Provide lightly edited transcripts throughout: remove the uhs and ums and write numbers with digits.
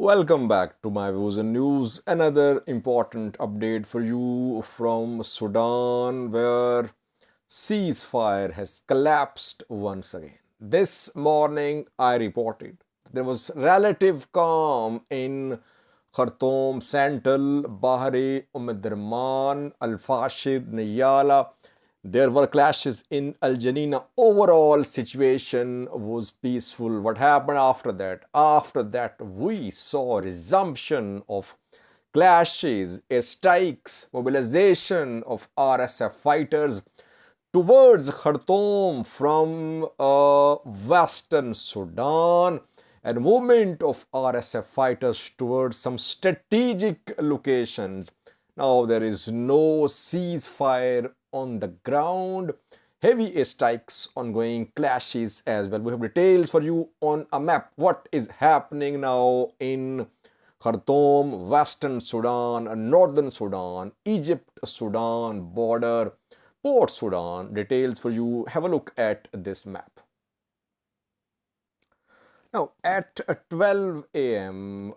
Welcome back to my views and news. Another important update for you from Sudan, where ceasefire has collapsed once again. This morning, I reported there was relative calm in Khartoum, Santal, Bahri, Umdurman, Al Fashir, Niyala. There were clashes in Al Janina. Overall situation was peaceful. What happened after that? After that, we saw resumption of clashes, airstrikes, mobilization of RSF fighters towards Khartoum from Western Sudan, and movement of RSF fighters towards some strategic locations. Now there is no ceasefire on the ground. Heavy airstrikes, ongoing clashes as well. We have details for you on a map. What is happening now in Khartoum, Western Sudan, Northern Sudan, Egypt, Sudan border, Port Sudan. Details for you. Have a look at this map. Now, at 12 a.m.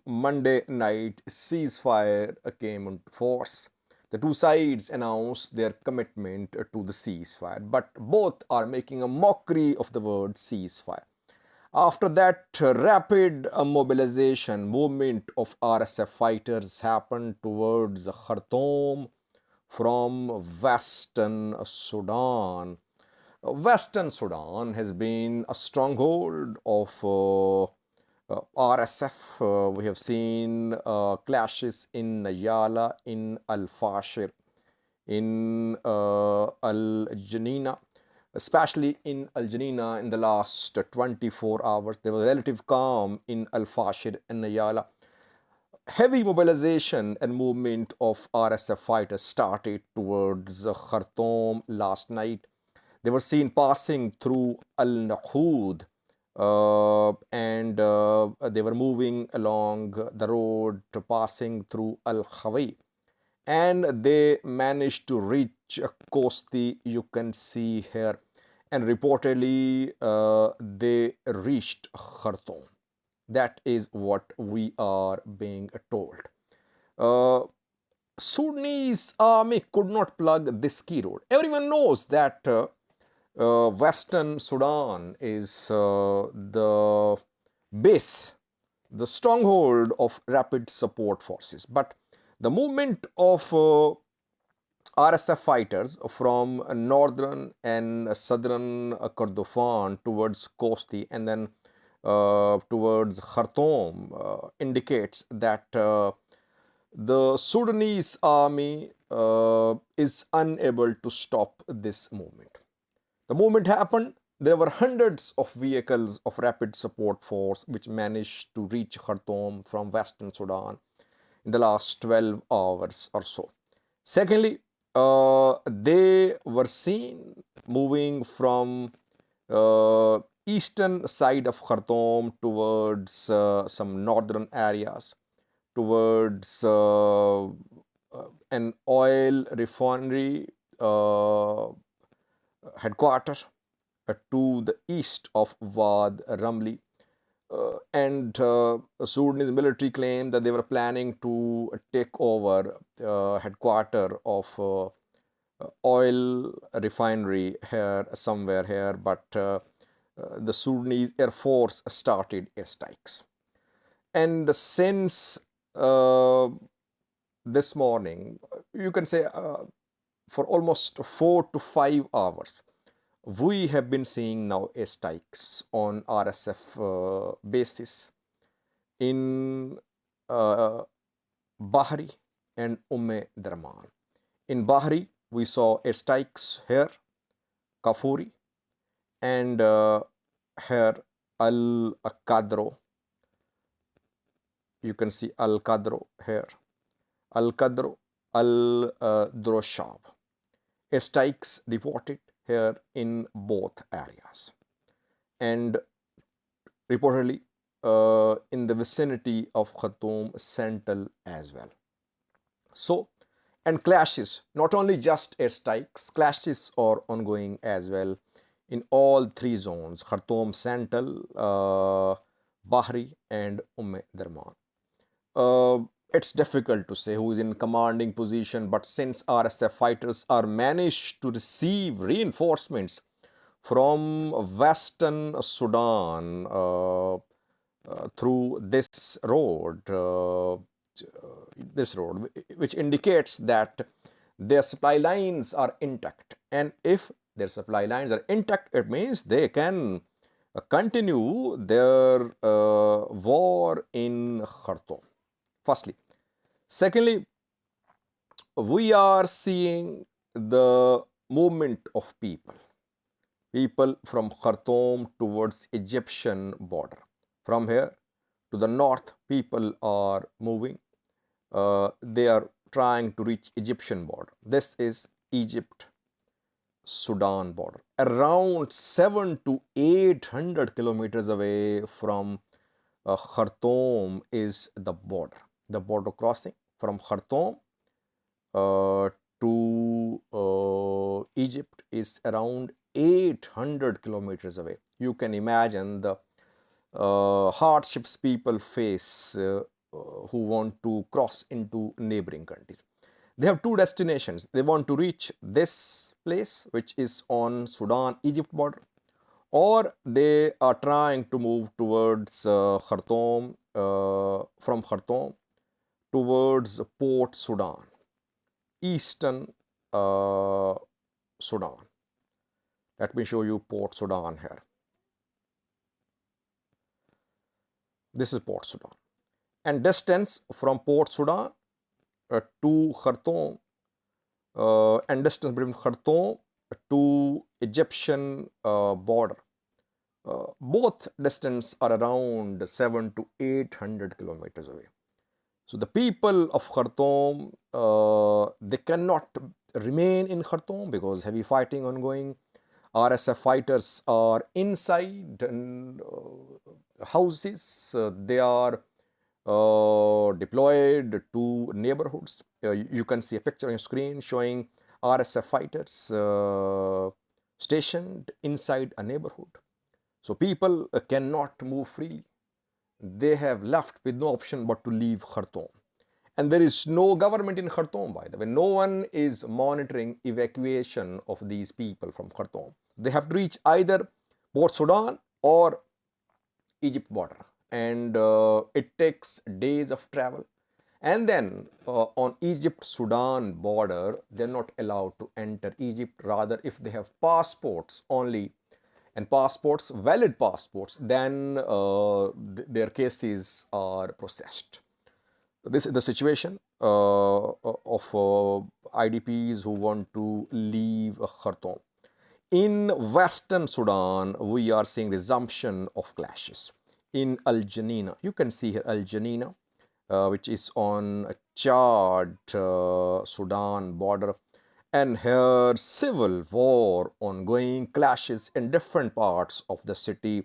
Monday night, ceasefire came into force. The two sides announced their commitment to the ceasefire, but both are making a mockery of the word ceasefire. After that, rapid mobilization movement of RSF fighters happened towards Khartoum from Western Sudan. Western Sudan has been a stronghold of RSF. We have seen clashes in Nayala, in Al Fashir, in Al Janina, especially in Al Janina in the last 24 hours. There was relative calm in Al Fashir and Nayala. Heavy mobilization and movement of RSF fighters started towards Khartoum last night. They were seen passing through Al Nahud, and they were moving along the road, passing through Al Khawi, and they managed to reach Kosti. You can see here, and reportedly they reached Khartoum. That is what we are being told. Sudanese army could not plug this key road. Everyone knows that Western Sudan is the base, the stronghold of rapid support forces. But the movement of RSF fighters from northern and southern Kordofan towards Kosti and then towards Khartoum indicates that the Sudanese army is unable to stop this movement. The movement happened. There were hundreds of vehicles of rapid support force which managed to reach Khartoum from Western Sudan in the last 12 hours or so. Secondly, they were seen moving from eastern side of Khartoum towards some northern areas, towards an oil refinery headquarters to the east of Wad Ramli. And Sudanese military claimed that they were planning to take over headquarters of oil refinery here, somewhere here, but the Sudanese Air Force started airstrikes. And since this morning, you can say for almost 4 to 5 hours, we have been seeing now airstrikes on RSF basis in Bahri and Darman. In Bahri, we saw airstrikes here, Kafuri, and here Al Qadro. You can see Al Qadro here, Al Qadro, Al Droshab. Airstrikes reported here in both areas, and reportedly in the vicinity of Khartoum Central as well. So, and clashes, not only just airstrikes, clashes are ongoing as well in all three zones: Khartoum Central, Bahri, and Darman. Uh, it's difficult to say who is in commanding position, but since RSF fighters are managed to receive reinforcements from Western Sudan through this road, which indicates that their supply lines are intact. And if their supply lines are intact, it means they can continue their war in Khartoum. Firstly. Secondly, we are seeing the movement of people from Khartoum towards Egyptian border. From here to the north, people are moving. They are trying to reach Egyptian border. This is Egypt Sudan border, around 7 to 800 kilometers away from Khartoum is the border. The border crossing from Khartoum uh, to Egypt is around 800 kilometers away. You can imagine the hardships people face who want to cross into neighboring countries. They have two destinations. They want to reach this place, which is on Sudan-Egypt border, or they are trying to move towards Khartoum, from Khartoum towards Port Sudan, eastern Sudan. Let me show you Port Sudan here. This is Port Sudan. And distance from Port Sudan to Khartoum, and distance between Khartoum to Egyptian border, both distance are around 7 to 800 kilometers away. So the people of Khartoum, they cannot remain in Khartoum because heavy fighting ongoing. RSF fighters are inside houses. They are deployed to neighborhoods. You can see a picture on your screen showing RSF fighters stationed inside a neighborhood. So people cannot move freely. They have left with no option but to leave Khartoum. And there is no government in Khartoum, by the way. No one is monitoring evacuation of these people from Khartoum. They have to reach either Port Sudan or Egypt border. And it takes days of travel. And then on Egypt-Sudan border, they're not allowed to enter Egypt. Rather, if they have passports only, and passports, valid passports, then their cases are processed. This is the situation of IDPs who want to leave Khartoum. In Western Sudan, we are seeing resumption of clashes. In Al Janina, you can see here Al Janina, which is on Chad, Sudan border, and here civil war ongoing, clashes in different parts of the city.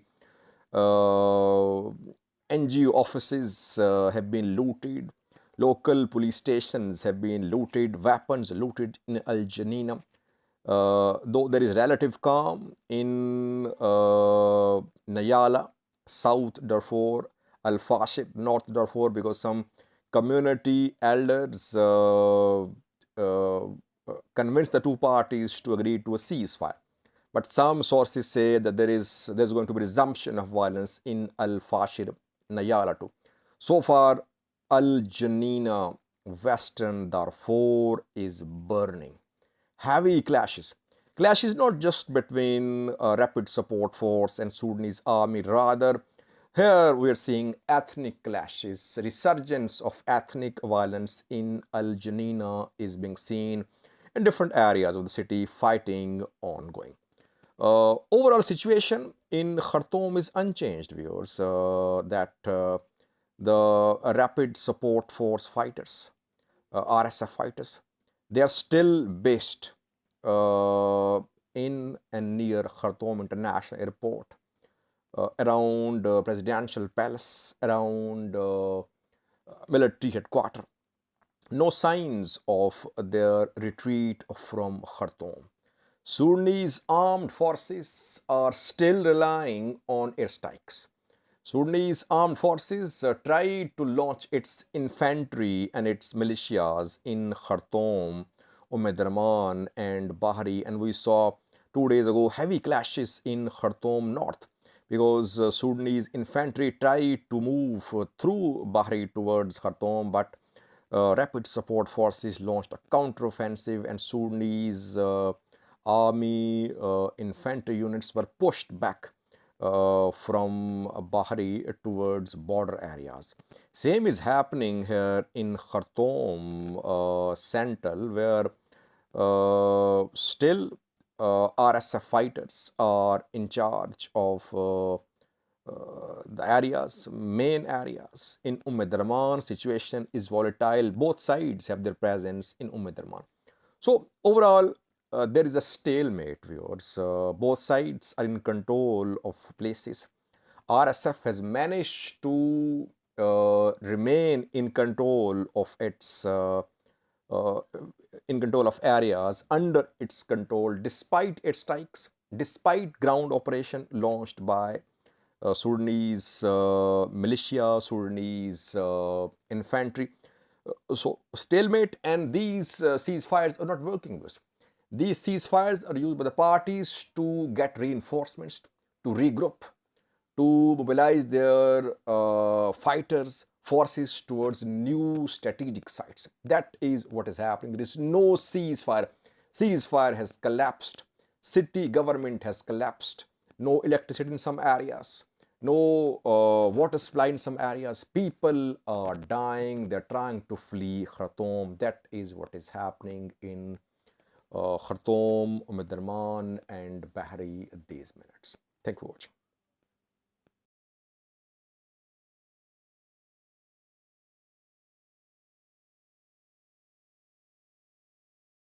NGO offices have been looted, local police stations have been looted, weapons looted in Al Janina. Though there is relative calm in Nayala, South Darfur, Al Fashib, North Darfur, because some community elders convinced the two parties to agree to a ceasefire. But some sources say that there's going to be resumption of violence in Al Fashir, Nayala too. So far, Al Janina, Western Darfur is burning. Heavy clashes. Clashes not just between Rapid Support Force and Sudanese army, rather here we are seeing ethnic clashes. Resurgence of ethnic violence in Al Janina is being seen in different areas of the city, fighting ongoing. Overall situation in Khartoum is unchanged, viewers, that the Rapid Support Force fighters, RSF fighters, they are still based in and near Khartoum International Airport, around Presidential Palace, around military headquarters. No signs of their retreat from Khartoum. Sudanese armed forces are still relying on airstrikes. Sudanese armed forces tried to launch its infantry and its militias in Khartoum, Darman, and Bahri, and we saw 2 days ago heavy clashes in Khartoum north because Sudanese infantry tried to move through Bahri towards Khartoum, but rapid support forces launched a counteroffensive, and Sudanese army infantry units were pushed back from Bahri towards border areas. Same is happening here in Khartoum Central, where still RSF fighters are in charge of the areas, main areas. In Darman, situation is volatile. Both sides have their presence in Darman. So overall, there is a stalemate, viewers. Both sides are in control of places. RSF has managed to remain in control of its uh, in control of areas under its control despite its strikes, despite ground operation launched by Sudanese militia, Sudanese infantry. So stalemate and these ceasefires are not working with. These ceasefires are used by the parties to get reinforcements, to regroup, to mobilize their fighters, forces towards new strategic sites. That is what is happening. There is no ceasefire. Ceasefire has collapsed. City government has collapsed. No electricity in some areas. No water supply in some areas. People are dying. They're trying to flee Khartoum. That is what is happening in Khartoum, Darman, and Bahri these minutes. Thank you for watching.